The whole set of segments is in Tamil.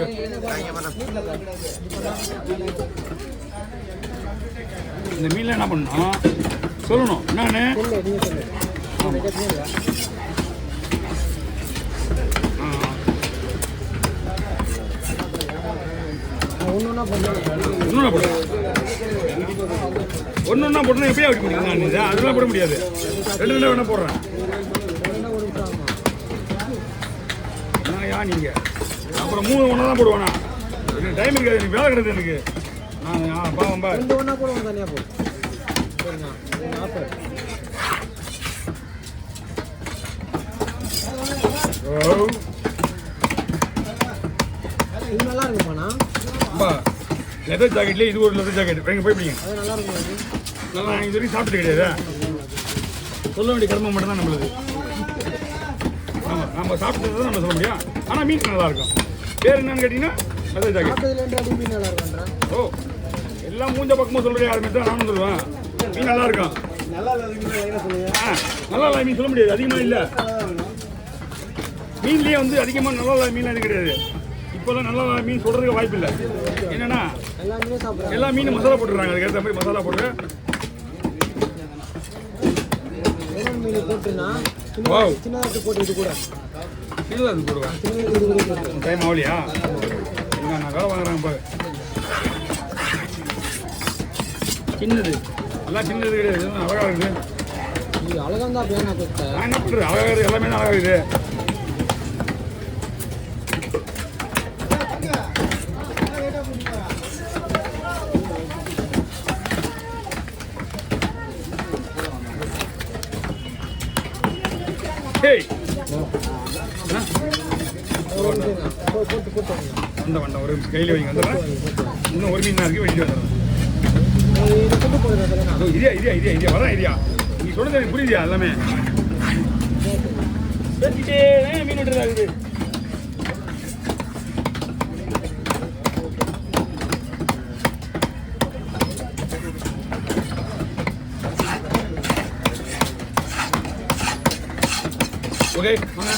கொடுங்க. இந்த மீன்ல என்ன பண்ணணும் சொல்லணும் என்னன்னு. ஒன்னொன்னா போட்டு எப்படியா வைக்க முடியும்? நான் அதெல்லாம் போட முடியாது. ரெண்டு ரெண்டு வேணா போடுறேன். ஏன் நீங்க அப்புறம் 3 ஒன்றா தான் போடுவானா? எனக்கு டைம் இருக்காது, எனக்கு வேலை கிடையாது எனக்கு. நான் பாவம் பா 2 ஒன்றா போடுவோம் தனியாக போடு. இது நல்லா இருக்குமாண்ணா? லெதர் ஜாக்கெட்ல இது ஒரு லெதர் ஜாக்கெட் எங்க போய் பிடிங்க. அது நல்லா இருக்கும். நல்லா இது வரைக்கும் சாப்பிட்டு கிடையாது. சொல்ல வேண்டிய கடமை மட்டும் தான் நம்மளுக்கு. ஆமாம், நம்ம சாப்பிட்டது நம்ம சொல்ல முடியும். ஆனால் மீன் நல்லா இருக்கும். பேர் என்னன்னு கேட்டீங்கன்னா லெதர் ஜாக்கெட். மீன் நல்லா இருக்கும். ஓ எல்லாம் மூஞ்ச பக்கமாக சொல்கிறேன். யாருமே தான் நானும் சொல்லுவேன். மீன் நல்லா இருக்கும். நல்லா இல்லை மீன் சொல்ல முடியாது. அதிகமாக இல்லை மீன்லேயே வந்து அதிகமாக நல்லா இல்லை மீன் எதுவும் கிடையாது. இப்போல்லாம் நல்லா மீன் சொல்கிறதுக்கு வாய்ப்பு இல்லை. என்னன்னா எல்லா மீனும் மசாலா போட்டுடுறாங்க. அதுக்கேற்ற மாதிரி மசாலா போட்டு டைம் ஆகலையா? நான் வேலை வாங்குறேன். இப்போ சின்னது எல்லாம் சின்னது கிடையாது. அழகா இருக்குது. அழகா தான் என்ன பண்ணுறது? அழகா இருக்குது. எல்லாமே தான் அழகா இருக்குது. அந்த ஒரு கையில் வைங்க. வந்துடுறேன். இன்னும் ஒரு மீன் தான் இருக்கு. வெளியே வந்துடுறேன். இரியா வரேன். இரியா நீ சொல்றது எனக்கு புரியுதியா? எல்லாமே பேசிட்டே மீன் விட்டுறதா இருக்குது. ஓகே வாங்க.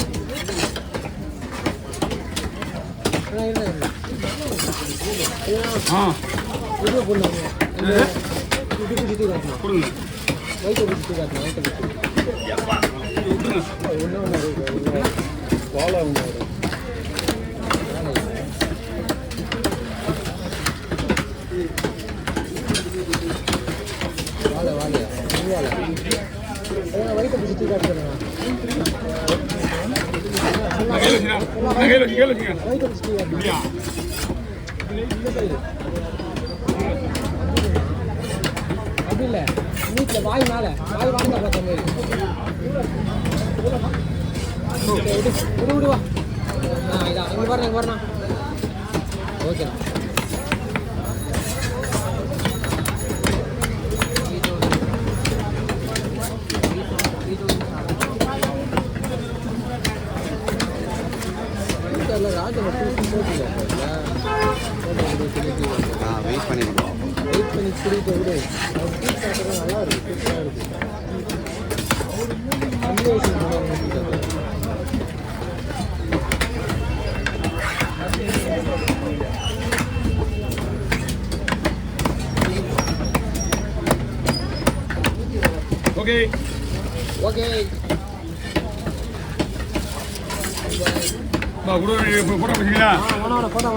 அப்படி இல்லை வீட்டில் வாய் மேலே வாய் வாங்க பார்த்த மாதிரி விடுவா. இதான் அங்கே வரணும். ஓகே வெயிட் பண்ணி குடிக்க விடு. நல்லா இருக்கு. ஓகே ஓகே போட்டோ பிடிச்சிங்களா? போட்டோ